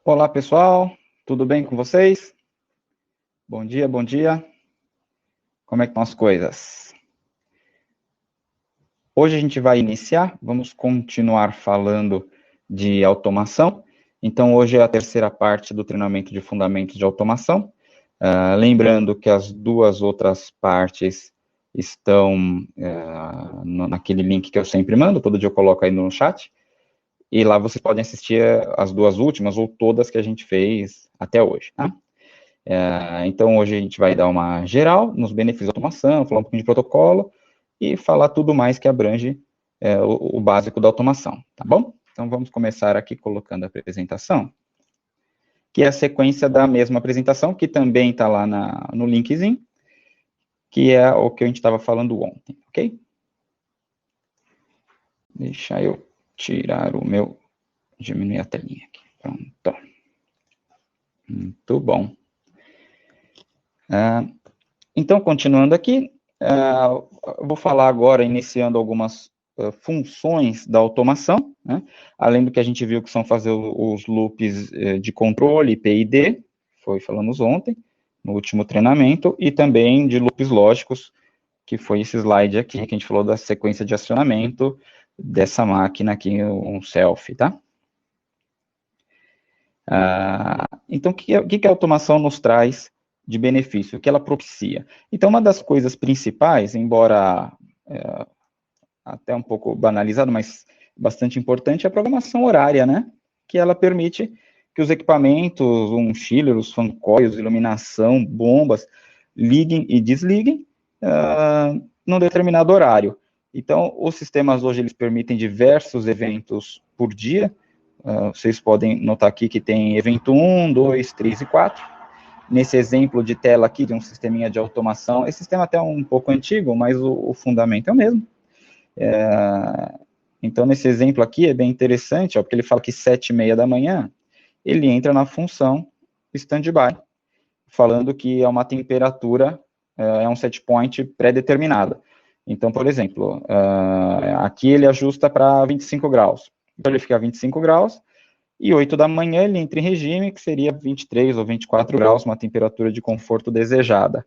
Olá, pessoal. Tudo bem com vocês? Bom dia, bom dia. Como é que estão as coisas? Hoje a gente vai iniciar, vamos continuar falando de automação. Então, hoje é a terceira parte do treinamento de fundamentos de automação. Lembrando que as duas outras partes estão naquele link que eu sempre mando, todo dia eu coloco aí no chat. E lá vocês podem assistir as duas últimas ou todas que a gente fez até hoje, tá? Então, hoje a gente vai dar uma geral nos benefícios da automação, falar um pouquinho de protocolo e falar tudo mais que abrange o básico da automação, tá bom? Então, vamos começar aqui colocando a apresentação, que é a sequência da mesma apresentação, que também está lá no linkzinho, que é o que a gente estava falando ontem, ok? Deixa eu tirar o meu, diminuir a telinha aqui, pronto. Muito bom. Então, continuando aqui, eu vou falar agora, iniciando algumas funções da automação, né? Além do que a gente viu que são fazer os loops de controle, PID, foi falamos ontem, no último treinamento, e também de loops lógicos, que foi esse slide aqui, que a gente falou da sequência de acionamento dessa máquina aqui, um selfie, tá? Então, o que a automação nos traz de benefício? O que ela propicia? Então, uma das coisas principais, embora até um pouco banalizado, mas bastante importante, é a programação horária, né? Que ela permite que os equipamentos, chiller, os fan coils, iluminação, bombas, liguem e desliguem num determinado horário. Então, os sistemas hoje, eles permitem diversos eventos por dia. Vocês podem notar aqui que tem evento 1, 2, 3 e 4. Nesse exemplo de tela aqui, de um sisteminha de automação, esse sistema até é um pouco antigo, mas o fundamento é o mesmo. Então, nesse exemplo aqui, é bem interessante, porque ele fala que 7h30 da manhã, ele entra na função standby, falando que é uma temperatura, é um set point pré-determinada. Então, por exemplo, aqui ele ajusta para 25 graus. Então, ele fica a 25 graus, e 8 da manhã ele entra em regime, que seria 23 ou 24 graus, uma temperatura de conforto desejada.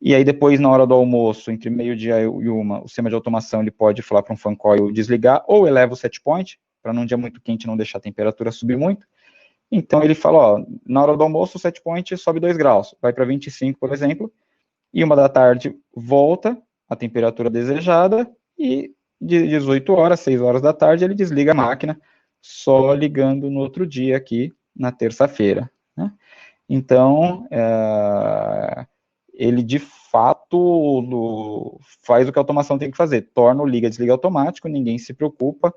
E aí depois, na hora do almoço, entre meio-dia e uma, o sistema de automação ele pode falar para um fan coil desligar, ou eleva o set point, para num dia muito quente não deixar a temperatura subir muito. Então ele fala, ó, na hora do almoço o set point sobe 2 graus, vai para 25, por exemplo, e 1 da tarde volta a temperatura desejada, e de 18 horas, 6 horas da tarde, ele desliga a máquina, só ligando no outro dia aqui, na terça-feira, né? Então, ele de fato faz o que a automação tem que fazer, torna o liga e desliga automático, ninguém se preocupa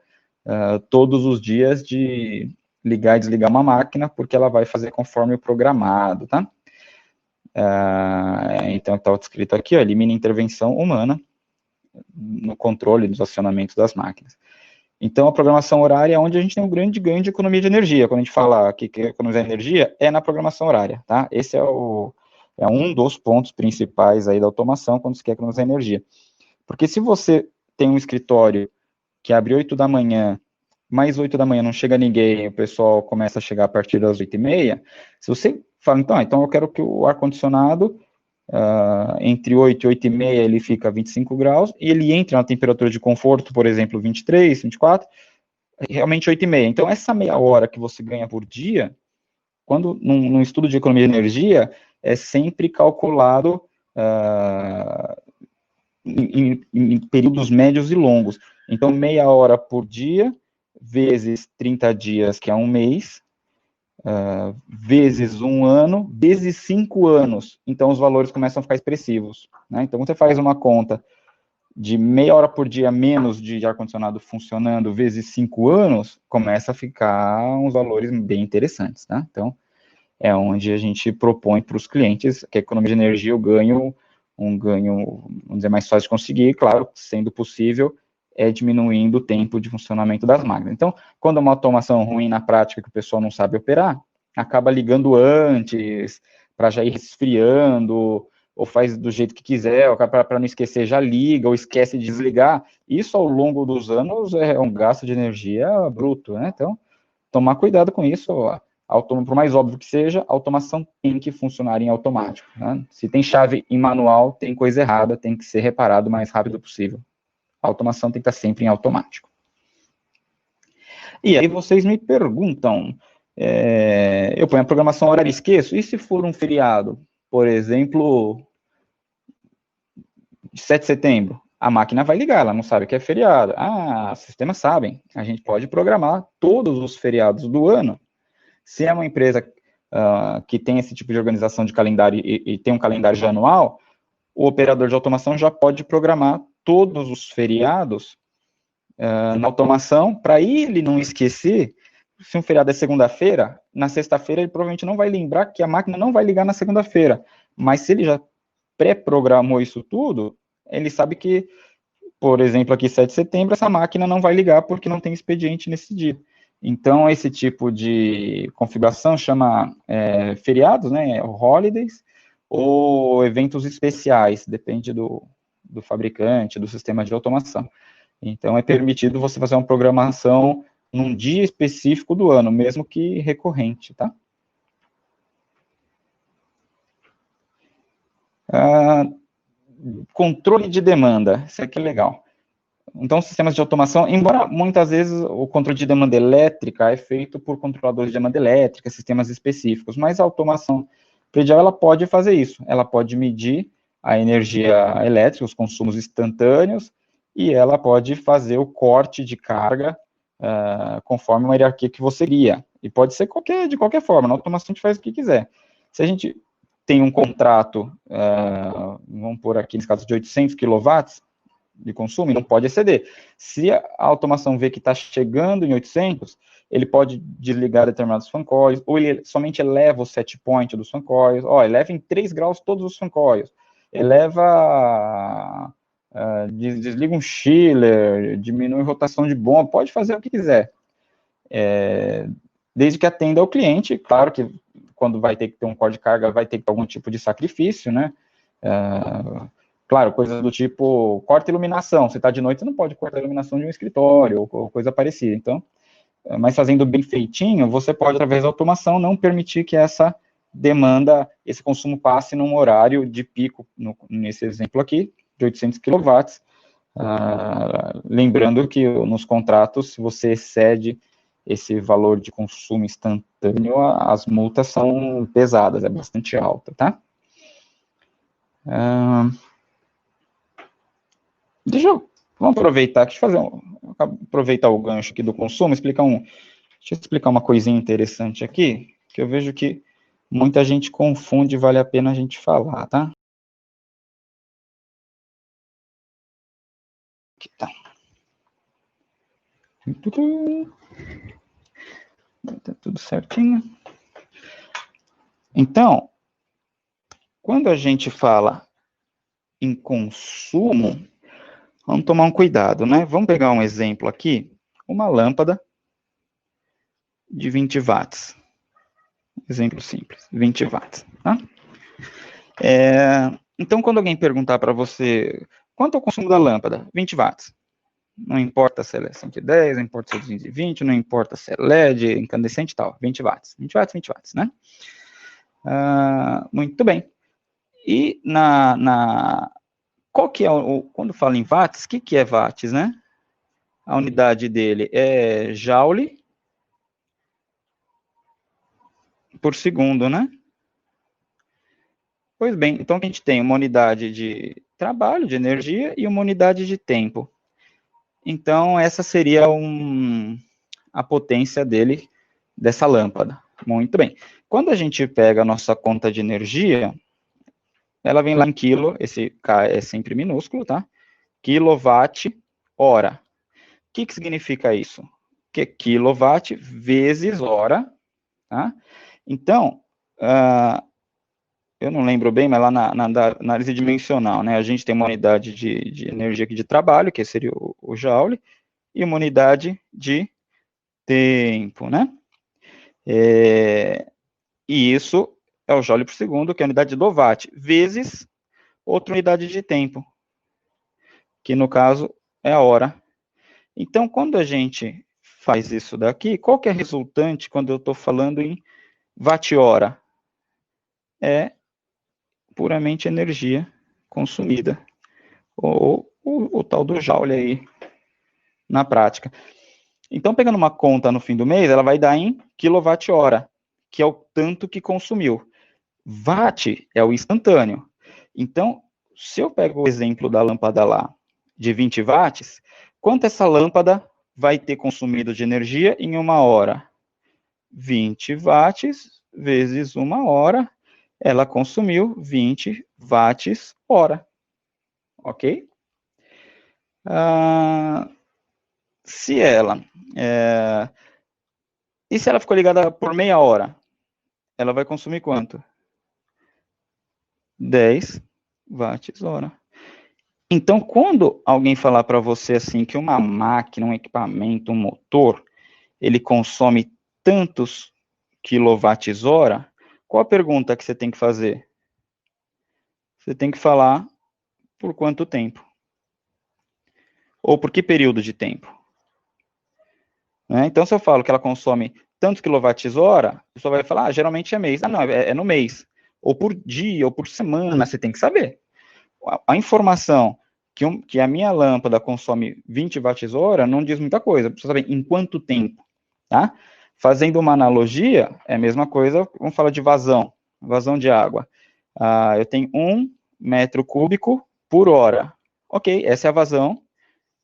todos os dias de ligar e desligar uma máquina, porque ela vai fazer conforme o programado, tá? Então, está escrito aqui, ó, elimina intervenção humana no controle dos acionamentos das máquinas. Então, a programação horária é onde a gente tem um grande ganho de economia de energia. Quando a gente fala que economizar energia, é na programação horária, tá? Esse é um dos pontos principais aí da automação quando você quer economizar energia. Porque se você tem um escritório que abre 8 da manhã, mais 8 da manhã não chega ninguém, o pessoal começa a chegar a partir das 8h30, se você fala, então eu quero que o ar-condicionado entre 8 e 8h30 ele fica a 25 graus, e ele entra na temperatura de conforto, por exemplo, 23, 24, realmente 8h30. Então, essa meia hora que você ganha por dia, quando num estudo de economia de energia, é sempre calculado em períodos médios e longos. Então, meia hora por dia, vezes 30 dias, que é um mês, vezes um ano, vezes 5 anos. Então, os valores começam a ficar expressivos, né? Então, quando você faz uma conta de meia hora por dia menos de ar-condicionado funcionando, vezes 5 anos, começa a ficar uns valores bem interessantes, tá? Então, é onde a gente propõe para os clientes que a economia de energia, eu ganho um ganho, vamos dizer, mais fácil de conseguir, claro, sendo possível, diminuindo o tempo de funcionamento das máquinas. Então, quando é uma automação ruim na prática que o pessoal não sabe operar, acaba ligando antes, para já ir resfriando, ou faz do jeito que quiser, para não esquecer, já liga, ou esquece de desligar. Isso, ao longo dos anos, é um gasto de energia bruto, né? Então, tomar cuidado com isso, ó. por mais óbvio que seja, a automação tem que funcionar em automático, né? Se tem chave em manual, tem coisa errada, tem que ser reparado o mais rápido possível. A automação tem que estar sempre em automático. E aí vocês me perguntam, eu ponho a programação horária e esqueço, e se for um feriado, por exemplo, de 7 de setembro, a máquina vai ligar, ela não sabe que é feriado. Ah, os sistemas sabem, a gente pode programar todos os feriados do ano. Se é uma empresa que tem esse tipo de organização de calendário e tem um calendário já anual, o operador de automação já pode programar todos os feriados na automação, para ele não esquecer, se um feriado é segunda-feira, na sexta-feira ele provavelmente não vai lembrar que a máquina não vai ligar na segunda-feira, mas se ele já pré-programou isso tudo, ele sabe que, por exemplo, aqui 7 de setembro, essa máquina não vai ligar porque não tem expediente nesse dia. Então, esse tipo de configuração chama feriados, né, holidays, ou eventos especiais, depende do fabricante, do sistema de automação. Então, é permitido você fazer uma programação num dia específico do ano, mesmo que recorrente, tá? Controle de demanda, isso aqui é legal. Então, sistemas de automação, embora muitas vezes o controle de demanda elétrica é feito por controladores de demanda elétrica, sistemas específicos, mas a automação predial, ela pode fazer isso, ela pode medir a energia elétrica, os consumos instantâneos, e ela pode fazer o corte de carga conforme uma hierarquia que você guia. E pode ser de qualquer forma, na automação a gente faz o que quiser. Se a gente tem um contrato, vamos pôr aqui nesse caso de 800 kW de consumo, e não pode exceder. Se a automação vê que está chegando em 800, ele pode desligar determinados fan coils, ou ele somente eleva o set point dos fan coils, eleva em 3 graus todos os fan coils, eleva, desliga um chiller, diminui a rotação de bomba, pode fazer o que quiser. Desde que atenda ao cliente, claro que quando vai ter que ter um corte de carga, vai ter que ter algum tipo de sacrifício, né? Claro, coisas do tipo, corta iluminação, você está de noite, você não pode cortar a iluminação de um escritório, ou coisa parecida. Então, mas fazendo bem feitinho, você pode, através da automação, não permitir que essa demanda, esse consumo passe num horário de pico, nesse exemplo aqui, de 800 kW. Lembrando que nos contratos, se você excede esse valor de consumo instantâneo, as multas são pesadas, é bastante alta, tá? Vamos aproveitar, aproveitar o gancho aqui do consumo, deixa eu explicar uma coisinha interessante aqui, que eu vejo que muita gente confunde, vale a pena a gente falar, tá? Aqui tá. Tá tudo certinho. Então, quando a gente fala em consumo, vamos tomar um cuidado, né? Vamos pegar um exemplo aqui, uma lâmpada de 20 watts. Exemplo simples, 20 watts, tá? Então, quando alguém perguntar para você, quanto é o consumo da lâmpada? 20 watts. Não importa se ela é 110, não importa se é 220, não importa se é LED, incandescente e tal, 20 watts. 20 watts, 20 watts, né? Muito bem. E qual que é quando fala em watts, o que é watts, né? A unidade dele é joule por segundo, né? Pois bem, então a gente tem uma unidade de trabalho, de energia, e uma unidade de tempo. Então, essa seria a potência dessa lâmpada. Muito bem. Quando a gente pega a nossa conta de energia, ela vem lá em quilo, esse K é sempre minúsculo, tá? Quilowatt-hora. O que significa isso? Que é quilowatt vezes hora, tá? Então, eu não lembro bem, mas lá na análise dimensional, né, a gente tem uma unidade de energia aqui de trabalho, que seria o joule, e uma unidade de tempo, né? E isso é o joule por segundo, que é a unidade do watt, vezes outra unidade de tempo, que no caso é a hora. Então, quando a gente faz isso daqui, qual que é a resultante quando eu estou falando em watt-hora é puramente energia consumida, ou o tal do joule aí na prática. Então, pegando uma conta no fim do mês, ela vai dar em quilowatt-hora, que é o tanto que consumiu. Watt é o instantâneo. Então, se eu pego o exemplo da lâmpada lá, de 20 watts, quanto essa lâmpada vai ter consumido de energia em uma hora? 20 watts vezes uma hora, ela consumiu 20 watts hora. Ok? Se ela... E se ela ficou ligada por meia hora? Ela vai consumir quanto? 10 watts hora. Então, quando alguém falar para você assim que uma máquina, um equipamento, um motor, ele consome tantos quilowatts hora, qual a pergunta que você tem que fazer? Você tem que falar por quanto tempo? Ou por que período de tempo? Né? Então, se eu falo que ela consome tantos quilowatts hora, a pessoa vai falar, geralmente é mês. Não, é no mês. Ou por dia, ou por semana, você tem que saber. A informação que a minha lâmpada consome 20 watts hora não diz muita coisa, precisa saber em quanto tempo, tá? Fazendo uma analogia, é a mesma coisa, vamos falar de vazão de água. Eu tenho 1 metro cúbico por hora. Ok, essa é a vazão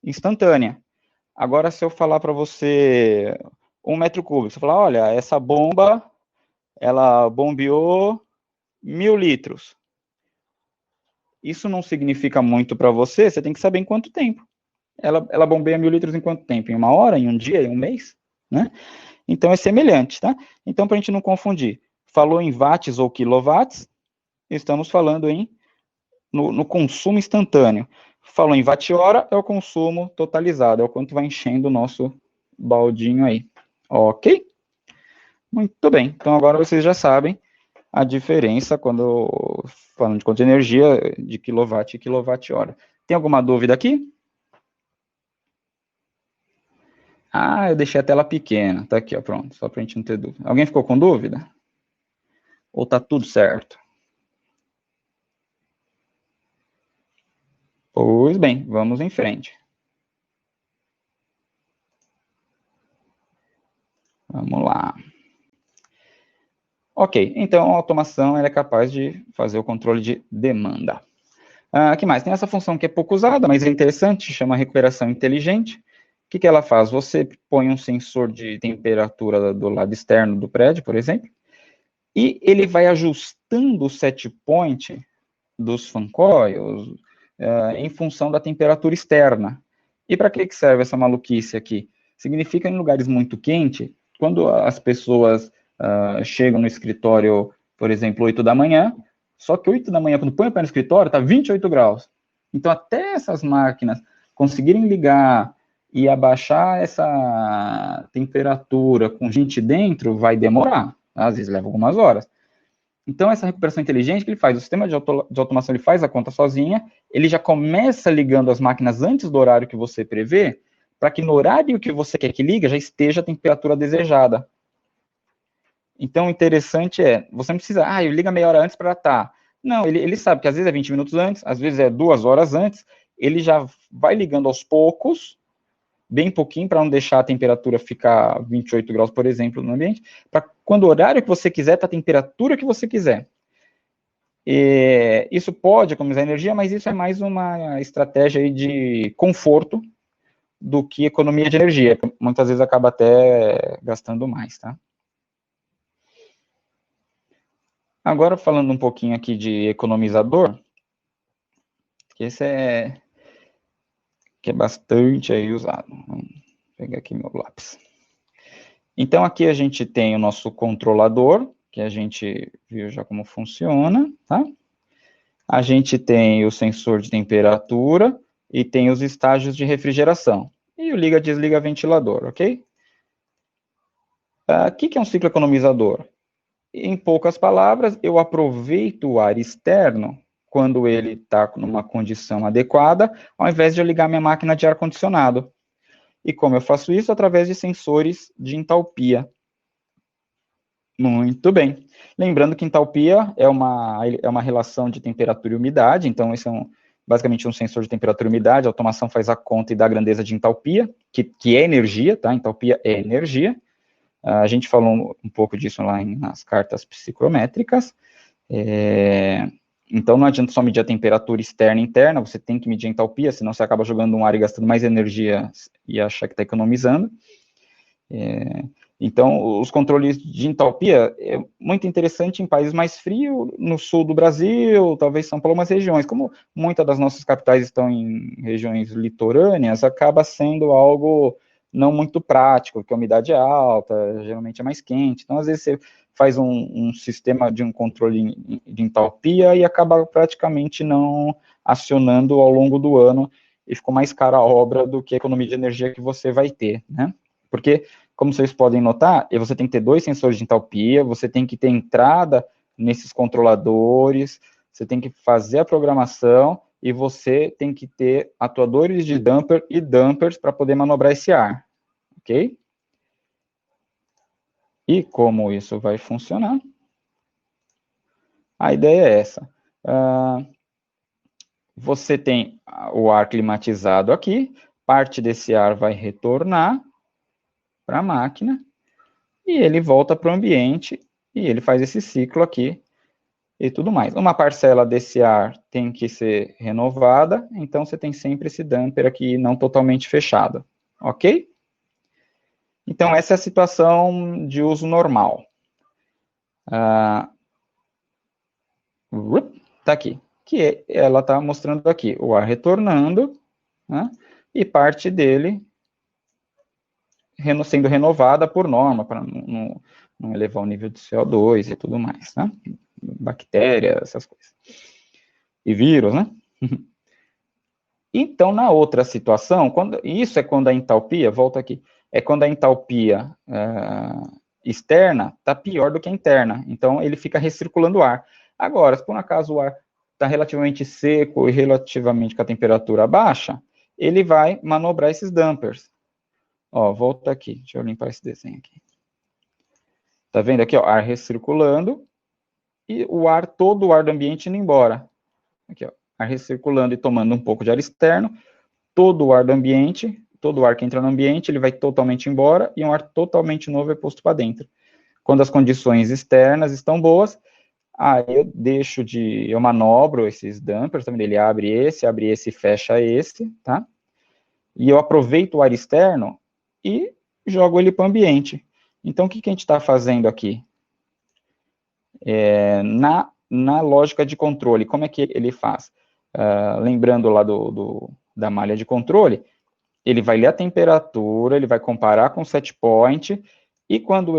instantânea. Agora, se eu falar para você 1 metro cúbico, você falar, olha, essa bomba, ela bombeou 1000 litros. Isso não significa muito para você, você tem que saber em quanto tempo. Ela bombeia 1000 litros em quanto tempo? Em uma hora, em um dia, em um mês? Né? Então, é semelhante, tá? Então, para a gente não confundir, falou em watts ou quilowatts, estamos falando no consumo instantâneo. Falou em watt-hora, é o consumo totalizado, é o quanto vai enchendo o nosso baldinho aí. Ok? Muito bem. Então, agora vocês já sabem a diferença quando falando de quanto de energia de quilowatt e quilowatt-hora. Tem alguma dúvida aqui? Eu deixei a tela pequena. Tá aqui, ó, pronto, só para a gente não ter dúvida. Alguém ficou com dúvida? Ou tá tudo certo? Pois bem, vamos em frente. Vamos lá. Ok, então a automação ela é capaz de fazer o controle de demanda. Que mais? Tem essa função que é pouco usada, mas é interessante, chama recuperação inteligente. O que ela faz? Você põe um sensor de temperatura do lado externo do prédio, por exemplo, e ele vai ajustando o set point dos fan coils em função da temperatura externa. E para que serve essa maluquice aqui? Significa em lugares muito quentes, quando as pessoas chegam no escritório, por exemplo, 8 da manhã, só que 8 da manhã, quando põe o pé no escritório, está 28 graus. Então, até essas máquinas conseguirem ligar e abaixar essa temperatura com gente dentro, vai demorar. Às vezes leva algumas horas. Então, essa recuperação inteligente que ele faz, o sistema de automação ele faz a conta sozinha, ele já começa ligando as máquinas antes do horário que você prevê, para que no horário que você quer que liga, já esteja a temperatura desejada. Então, o interessante é, você não precisa, ele liga meia hora antes para estar. Não, ele sabe que às vezes é 20 minutos antes, às vezes é 2 horas antes, ele já vai ligando aos poucos, bem pouquinho, para não deixar a temperatura ficar 28 graus, por exemplo, no ambiente, para quando o horário que você quiser, tá a temperatura que você quiser. Isso pode economizar energia, mas isso é mais uma estratégia aí de conforto do que economia de energia. Muitas vezes acaba até gastando mais, tá? Agora, falando um pouquinho aqui de economizador, que esse que é bastante aí usado. Vamos pegar aqui meu lápis. Então, aqui a gente tem o nosso controlador, que a gente viu já como funciona, tá? A gente tem o sensor de temperatura e tem os estágios de refrigeração. E o liga-desliga ventilador, ok? O que é um ciclo economizador? Em poucas palavras, eu aproveito o ar externo quando ele está numa condição adequada, ao invés de eu ligar minha máquina de ar-condicionado. E como eu faço isso? Através de sensores de entalpia. Muito bem. Lembrando que entalpia é uma relação de temperatura e umidade, então esse é basicamente um sensor de temperatura e umidade. A automação faz a conta e dá a grandeza de entalpia, que é energia, tá? Entalpia é energia. A gente falou um pouco disso lá nas cartas psicométricas. Então não adianta só medir a temperatura externa e interna, você tem que medir a entalpia, senão você acaba jogando um ar e gastando mais energia e achar que está economizando. Então, os controles de entalpia é muito interessante em países mais frios, no sul do Brasil, talvez São Paulo, umas regiões. Como muitas das nossas capitais estão em regiões litorâneas, acaba sendo algo não muito prático, porque a umidade é alta, geralmente é mais quente. Então, às vezes, você faz um sistema de um controle de entalpia e acaba praticamente não acionando ao longo do ano, e ficou mais cara a obra do que a economia de energia que você vai ter, né? Porque, como vocês podem notar, você tem que ter 2 sensores de entalpia, você tem que ter entrada nesses controladores, você tem que fazer a programação e você tem que ter atuadores de dumper e dampers para poder manobrar esse ar, ok? E como isso vai funcionar? A ideia é essa. Você tem o ar climatizado aqui, parte desse ar vai retornar para a máquina, e ele volta para o ambiente, e ele faz esse ciclo aqui, e tudo mais. Uma parcela desse ar tem que ser renovada, então você tem sempre esse damper aqui não totalmente fechado, ok? Então, essa é a situação de uso normal. Tá aqui, ela está mostrando aqui o ar retornando, né, e parte dele sendo renovada por norma, para não elevar o nível de CO2 e tudo mais, né? Bactérias, essas coisas. E vírus, né? Então, na outra situação, isso é quando a entalpia, volta aqui, é quando a entalpia externa está pior do que a interna. Então, ele fica recirculando o ar. Agora, se por um acaso o ar está relativamente seco e relativamente com a temperatura baixa, ele vai manobrar esses dampers. Ó, volta aqui, deixa eu limpar esse desenho aqui. Tá vendo aqui, ó, ar recirculando e todo o ar do ambiente indo embora. Aqui, ó, ar recirculando e tomando um pouco de ar externo, todo o ar do ambiente, todo o ar que entra no ambiente, ele vai totalmente embora e um ar totalmente novo é posto para dentro. Quando as condições externas estão boas, aí eu manobro esses dampers, também ele abre esse e fecha esse, tá? E eu aproveito o ar externo e jogo ele para o ambiente. Então, o que a gente está fazendo aqui? Na lógica de controle, como é que ele faz? Lembrando lá da malha de controle, ele vai ler a temperatura, ele vai comparar com o set point, e quando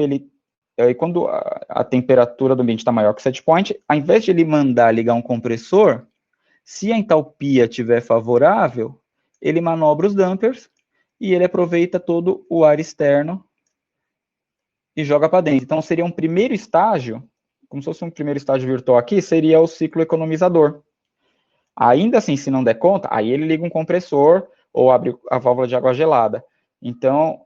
a temperatura do ambiente está maior que o set point, ao invés de ele mandar ligar um compressor, se a entalpia estiver favorável, ele manobra os dampers e ele aproveita todo o ar externo e joga para dentro. Então, seria um primeiro estágio, como se fosse um primeiro estágio virtual aqui, seria o ciclo economizador. Ainda assim, se não der conta, aí ele liga um compressor ou abre a válvula de água gelada. Então,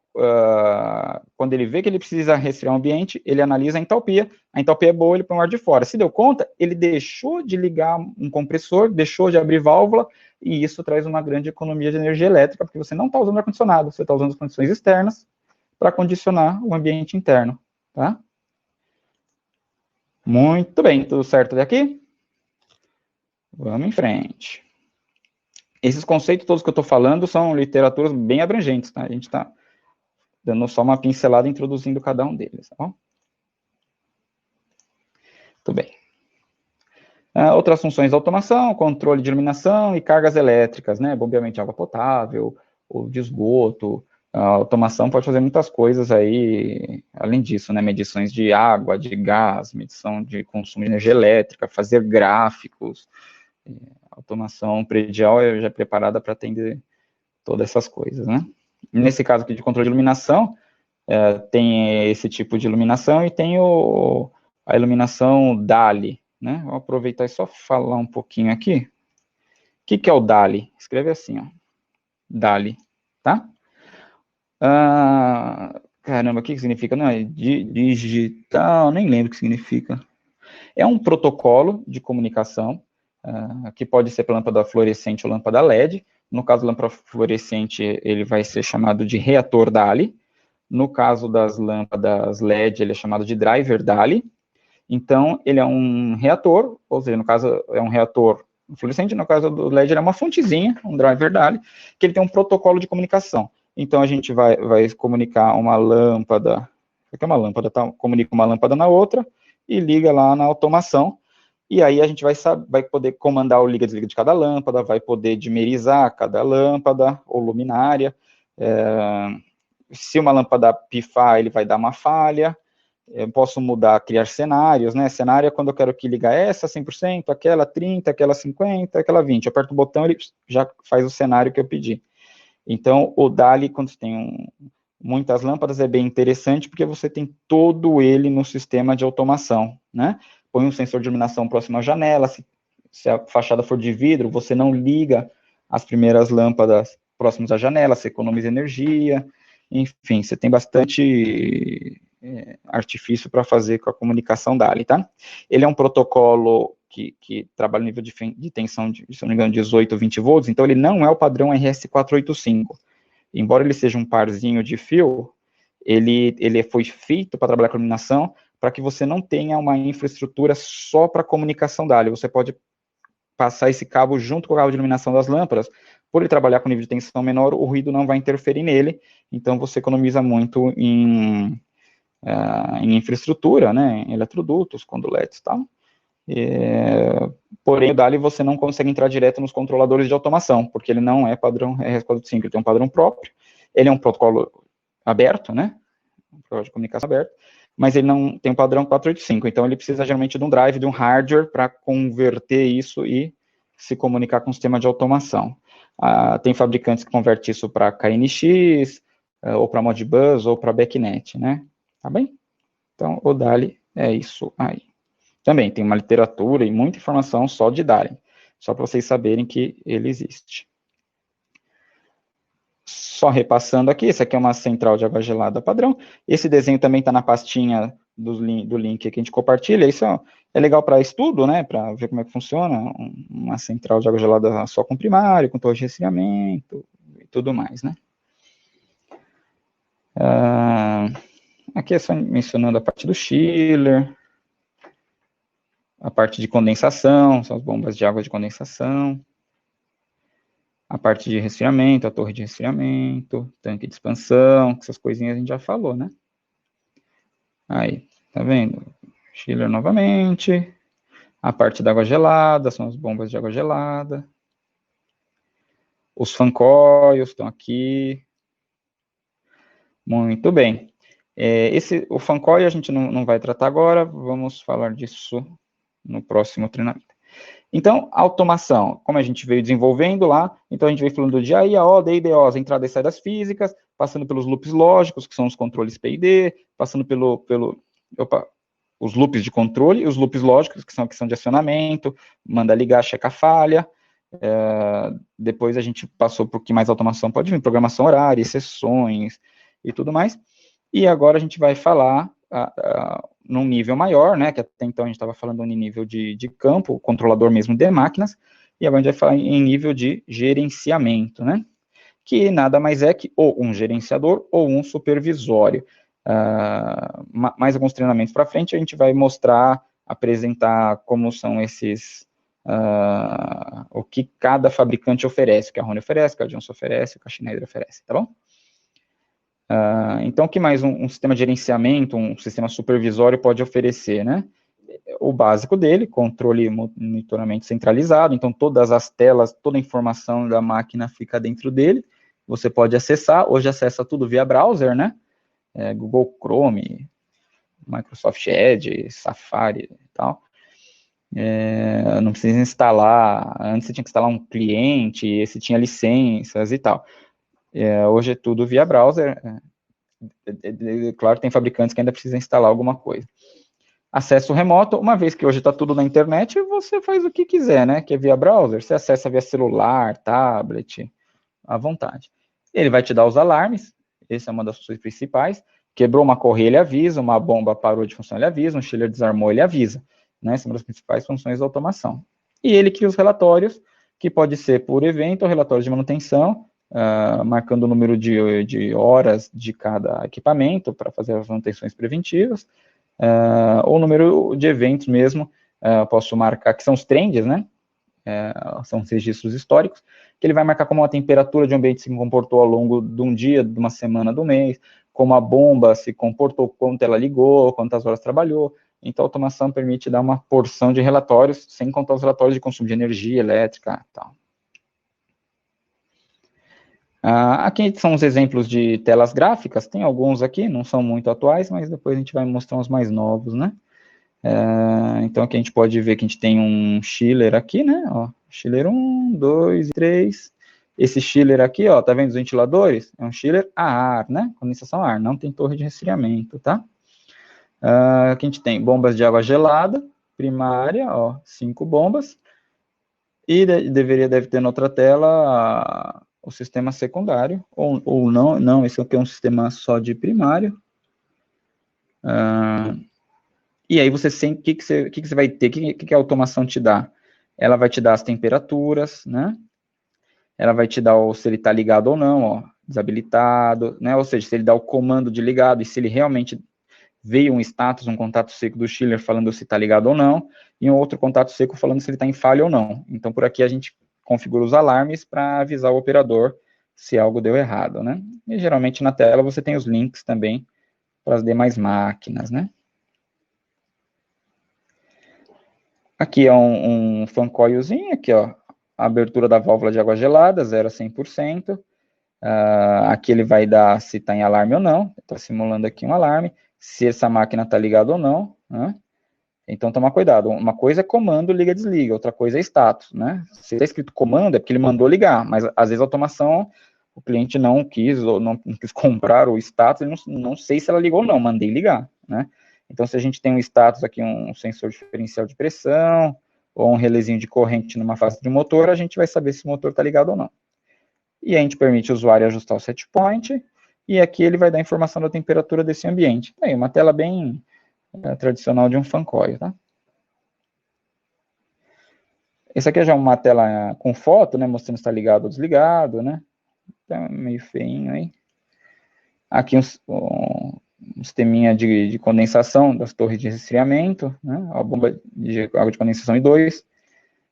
quando ele vê que ele precisa resfriar o ambiente, ele analisa a entalpia é boa, ele põe o ar de fora. Se deu conta, ele deixou de ligar um compressor, deixou de abrir válvula, e isso traz uma grande economia de energia elétrica, porque você não está usando ar-condicionado, você está usando as condições externas para condicionar o ambiente interno, tá? Muito bem, tudo certo até aqui? Vamos em frente. Esses conceitos todos que eu estou falando são literaturas bem abrangentes, tá? A gente está dando só uma pincelada introduzindo cada um deles, tá bom? Muito bem. Outras funções da automação, controle de iluminação e cargas elétricas, né? Bombeamento de água potável, ou de esgoto. A automação pode fazer muitas coisas aí, além disso, né? Medições de água, de gás, medição de consumo de energia elétrica, fazer gráficos. Automação predial já é preparada para atender todas essas coisas, né? Nesse caso aqui de controle de iluminação, tem esse tipo de iluminação e tem a iluminação DALI, né? Vou aproveitar e só falar um pouquinho aqui. O que é o DALI? Escreve assim, ó, DALI, tá? Caramba, o que significa? Não, é digital, nem lembro o que significa. É um protocolo de comunicação, que pode ser para lâmpada fluorescente ou lâmpada LED. No caso da lâmpada fluorescente, ele vai ser chamado de reator DALI. No caso das lâmpadas LED, ele é chamado de driver DALI. Então, ele é um reator, ou seja, no caso é um reator fluorescente, no caso do LED, ele é uma fontezinha, um driver DALI, que ele tem um protocolo de comunicação. Então, a gente vai comunicar uma lâmpada, aqui é uma lâmpada, tá? Comunica uma lâmpada na outra e liga lá na automação. E aí a gente vai poder comandar o liga-desliga de cada lâmpada, vai poder dimerizar cada lâmpada ou luminária. Se uma lâmpada pifar, ele vai dar uma falha. Eu posso mudar, criar cenários, né? Cenário é quando eu quero que liga essa 100%, aquela 30%, aquela 50%, aquela 20%. Eu aperto o botão, ele já faz o cenário que eu pedi. Então, o DALI, quando você tem muitas lâmpadas, é bem interessante, porque você tem todo ele no sistema de automação, né? Põe um sensor de iluminação próximo à janela, se a fachada for de vidro, você não liga as primeiras lâmpadas próximas à janela, você economiza energia, enfim, você tem bastante artifício para fazer com a comunicação DALI, tá? Ele é um protocolo que trabalha no nível de tensão, se não me engano, 18 ou 20 volts, então ele não é o padrão RS485. Embora ele seja um parzinho de fio, ele foi feito para trabalhar com iluminação, para que você não tenha uma infraestrutura só para comunicação DALI. Você pode passar esse cabo junto com o cabo de iluminação das lâmpadas. Por ele trabalhar com nível de tensão menor, o ruído não vai interferir nele, então você economiza muito em infraestrutura, né, em eletrodutos, conduletes e tal. Porém, o DALI você não consegue entrar direto nos controladores de automação, porque ele não é padrão RS485, ele tem um padrão próprio, ele é um protocolo aberto, né, um protocolo de comunicação aberto, mas ele não tem um padrão 485, então ele precisa geralmente de um drive, de um hardware, para converter isso e se comunicar com o sistema de automação. Tem fabricantes que convertem isso para KNX, ou para Modbus, ou para BACnet, né, tá bem? Então, o DALI é isso aí. Também tem uma literatura e muita informação só de DALI, só para vocês saberem que ele existe. Só repassando aqui, essa aqui é uma central de água gelada padrão. Esse desenho também está na pastinha do link que a gente compartilha. Isso é legal para estudo, né? Para ver como é que funciona uma central de água gelada só com primário, com torre de resfriamento e tudo mais, né? Aqui é só mencionando a parte do chiller, a parte de condensação, são as bombas de água de condensação. A parte de resfriamento, a torre de resfriamento, tanque de expansão, essas coisinhas a gente já falou, né? Aí, tá vendo? Chiller novamente. A parte da água gelada, são as bombas de água gelada. Os fan coils estão aqui. Muito bem. O fan coil a gente não vai tratar agora, vamos falar disso no próximo treinamento. Então, automação, como a gente veio desenvolvendo lá, então a gente veio falando de AIAO, DIDO, as entradas e saídas físicas, passando pelos loops lógicos, que são os controles P e D, passando os loops de controle, e os loops lógicos, que são a questão de acionamento, manda ligar, checa a falha. Depois a gente passou por que mais automação pode vir, programação horária, exceções e tudo mais. E agora a gente vai falar num nível maior, né, que até então a gente estava falando em nível de campo, controlador mesmo de máquinas, e agora a gente vai falar em nível de gerenciamento, né, que nada mais é que ou um gerenciador ou um supervisório. Mais alguns treinamentos para frente, a gente vai mostrar, apresentar como são esses, o que cada fabricante oferece, o que a Rony oferece, o que a Johnson oferece, o que a Schneider oferece, tá bom? Então, o que mais um sistema de gerenciamento, um sistema supervisório pode oferecer, né? O básico dele, controle e monitoramento centralizado, então todas as telas, toda a informação da máquina fica dentro dele, você pode acessar, hoje acessa tudo via browser, né? Google Chrome, Microsoft Edge, Safari e tal. Não precisa instalar, antes você tinha que instalar um cliente, esse tinha licenças e tal. Hoje é tudo via browser, claro, tem fabricantes que ainda precisam instalar alguma coisa. Acesso remoto, uma vez que hoje está tudo na internet, você faz o que quiser, né, que é via browser, você acessa via celular, tablet, à vontade. Ele vai te dar os alarmes, essa é uma das funções principais, quebrou uma correia, ele avisa, uma bomba parou de funcionar, ele avisa, um chiller desarmou, ele avisa, né? Essa é uma das principais funções da automação. E ele cria os relatórios, que pode ser por evento ou relatórios de manutenção, marcando o número de horas de cada equipamento para fazer as manutenções preventivas, ou o número de eventos mesmo, posso marcar, que são os trends, né? São os registros históricos, que ele vai marcar como a temperatura de um ambiente se comportou ao longo de um dia, de uma semana, do mês, como a bomba se comportou, quanto ela ligou, quantas horas trabalhou. Então, a automação permite dar uma porção de relatórios, sem contar os relatórios de consumo de energia elétrica e tal. Aqui são os exemplos de telas gráficas, tem alguns aqui, não são muito atuais, mas depois a gente vai mostrar os mais novos, né? Então, aqui a gente pode ver que a gente tem um chiller aqui, né? Ó, chiller 1, 2 e 3. Esse chiller aqui, ó, tá vendo os ventiladores? É um chiller a ar, né? Condensação a ar, não tem torre de resfriamento, tá? Aqui a gente tem bombas de água gelada, primária, ó, 5 bombas. E deve ter na outra tela o sistema secundário, ou não, esse aqui é um sistema só de primário. E aí você sempre, o que você vai ter, o que a automação te dá? Ela vai te dar as temperaturas, né? Ela vai te dar se ele está ligado ou não, ó, desabilitado, né? Ou seja, se ele dá o comando de ligado e se ele realmente veio um status, um contato seco do chiller falando se está ligado ou não, e um outro contato seco falando se ele está em falha ou não. Então, por aqui a gente configura os alarmes para avisar o operador se algo deu errado, né? E geralmente na tela você tem os links também para as demais máquinas, né? Aqui é um fan coilzinho, aqui ó, a abertura da válvula de água gelada, 0 a 100%. Aqui ele vai dar se está em alarme ou não, está simulando aqui um alarme, se essa máquina está ligada ou não, né? Então, toma cuidado. Uma coisa é comando, liga, desliga. Outra coisa é status, né? Se está escrito comando, é porque ele mandou ligar. Mas, às vezes, a automação, o cliente não quis, ou não quis comprar o status, ele não sei se ela ligou ou não, mandei ligar, né? Então, se a gente tem um status aqui, um sensor diferencial de pressão, ou um relézinho de corrente numa fase de motor, a gente vai saber se o motor está ligado ou não. E a gente permite o usuário ajustar o set point, e aqui ele vai dar informação da temperatura desse ambiente. Aí, uma tela bem tradicional de um fan coil, tá? Esse aqui é já uma tela com foto, né, mostrando se está ligado ou desligado, né? Tá meio feinho aí. Aqui um sisteminha de condensação das torres de resfriamento, né? A bomba de água de condensação e 2.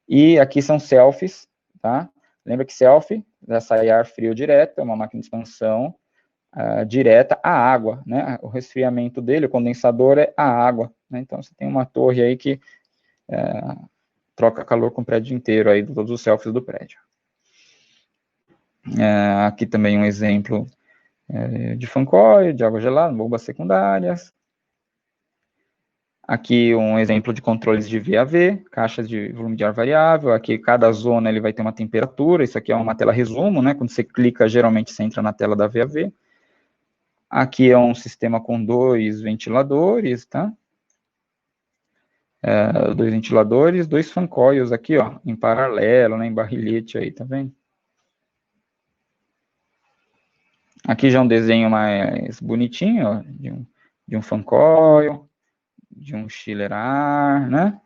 E aqui são selfies, tá? Lembra que selfie já sai ar frio direto, é uma máquina de expansão direta à água, né? O resfriamento dele, o condensador é a água, né? Então você tem uma torre aí que troca calor com o prédio inteiro aí, todos os selfies do prédio. Aqui também um exemplo de fan coil, de água gelada, bombas secundárias. Aqui um exemplo de controles de VAV, caixas de volume de ar variável. Aqui cada zona ele vai ter uma temperatura. Isso aqui é uma tela resumo, né? Quando você clica, geralmente você entra na tela da VAV. Aqui é um sistema com 2 ventiladores, tá? 2 ventiladores, 2 fan coils aqui, ó, em paralelo, né? Em barrilhete aí, tá vendo? Aqui já é um desenho mais bonitinho, ó, de um fan coil, de um chiller a ar, né?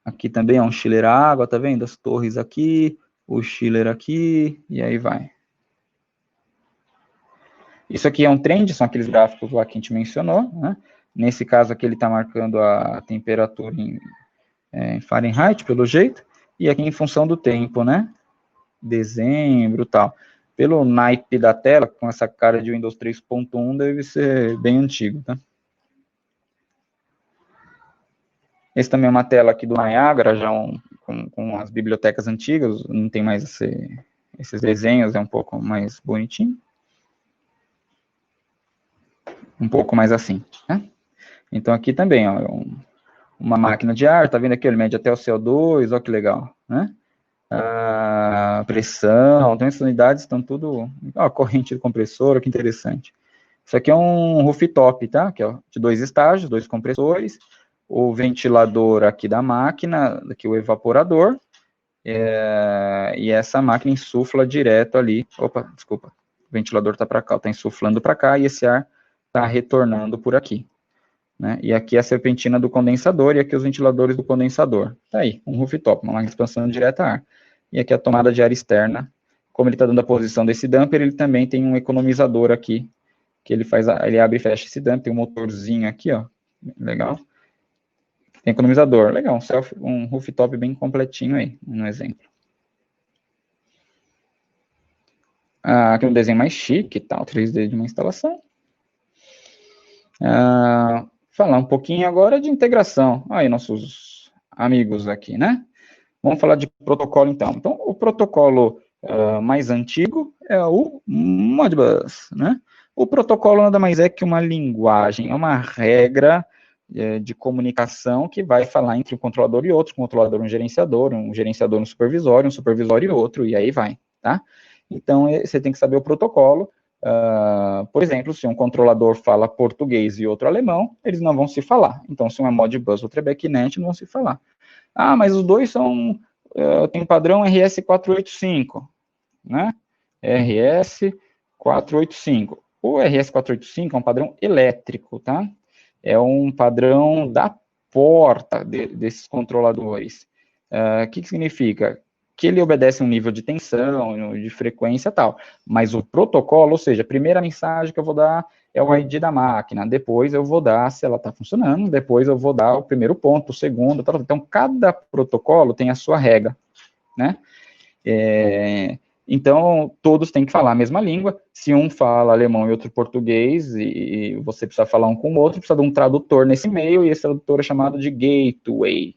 Aqui também é um chiller a água, tá vendo? As torres aqui, o chiller aqui, e aí vai. Isso aqui é um trend, são aqueles gráficos lá que a gente mencionou, né? Nesse caso aqui ele está marcando a temperatura em Fahrenheit, pelo jeito, e aqui em função do tempo, né? Dezembro e tal. Pelo naipe da tela, com essa cara de Windows 3.1, deve ser bem antigo, tá? Esse também é uma tela aqui do Niagara, já com as bibliotecas antigas, não tem mais esses desenhos, é um pouco mais bonitinho. Um pouco mais assim, né? Então aqui também, ó, uma máquina de ar, tá vendo aqui, ele mede até o CO2, ó que legal, né? A pressão, então essas unidades estão tudo, ó, corrente do compressor, que interessante. Isso aqui é um rooftop, tá? Que é de 2 estágios, 2 compressores, o ventilador aqui da máquina, aqui o evaporador, e essa máquina insufla direto ali, opa, desculpa, o ventilador tá para cá, tá insuflando para cá, e esse ar está retornando por aqui, né? E aqui a serpentina do condensador e aqui os ventiladores do condensador. Tá aí, um rooftop, uma máquina de expansão direta a ar. E aqui a tomada de ar externa. Como ele está dando a posição desse dumper, ele também tem um economizador aqui, que ele abre e fecha esse dumper, tem um motorzinho aqui, ó, legal. Tem economizador, legal, um rooftop bem completinho aí, um exemplo. Aqui um desenho mais chique e tal, 3D de uma instalação. Falar um pouquinho agora de integração. Aí, nossos amigos aqui, né? Vamos falar de protocolo, então. Então, o protocolo mais antigo é o Modbus, né? O protocolo nada mais é que uma linguagem, é uma regra de comunicação que vai falar entre um controlador e outro, um controlador e um gerenciador um supervisório e outro, e aí vai, tá? Então, você tem que saber o protocolo. Por exemplo, se um controlador fala português e outro alemão, eles não vão se falar. Então, se um é Modbus, outro é BACnet, não vão se falar. Mas os dois tem um padrão RS485, né? RS485. O RS485 é um padrão elétrico, tá? É um padrão da porta desses controladores. O que significa? Que ele obedece um nível de tensão, de frequência e tal. Mas o protocolo, ou seja, a primeira mensagem que eu vou dar é o ID da máquina, depois eu vou dar se ela está funcionando, depois eu vou dar o primeiro ponto, o segundo, tal. Então, cada protocolo tem a sua regra, né? Então, todos têm que falar a mesma língua. Se um fala alemão e outro português, e você precisa falar um com o outro, precisa de um tradutor nesse meio, e esse tradutor é chamado de gateway,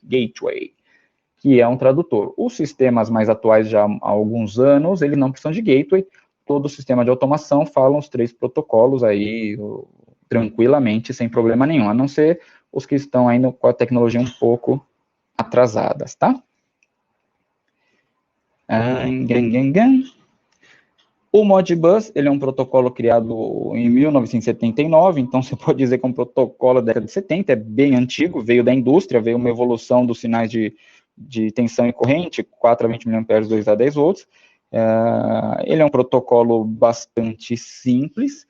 que é um tradutor. Os sistemas mais atuais, já há alguns anos, eles não precisam de gateway. Todo sistema de automação fala os 3 protocolos aí, tranquilamente, sem problema nenhum, a não ser os que estão ainda com a tecnologia um pouco atrasadas, tá? O Modbus, ele é um protocolo criado em 1979, então você pode dizer que é um protocolo da década de 70, é bem antigo, veio da indústria, veio uma evolução dos sinais de tensão e corrente, 4 a 20 mA, 2 a 10 volts. Ele é um protocolo bastante simples,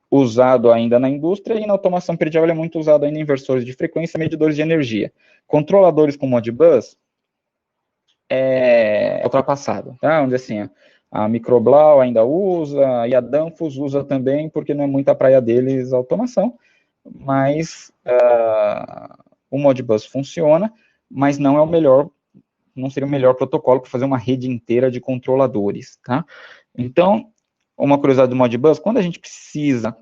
usado ainda na indústria, e na automação predial ele é muito usado ainda em inversores de frequência, medidores de energia. Controladores com Modbus é ultrapassado, tá? Vamos dizer assim, a Microblau ainda usa, e a Danfoss usa também, porque não é muita praia deles a automação, mas o Modbus funciona, mas não é o melhor, não seria o melhor protocolo para fazer uma rede inteira de controladores, tá? Então, uma curiosidade do Modbus, quando a gente precisa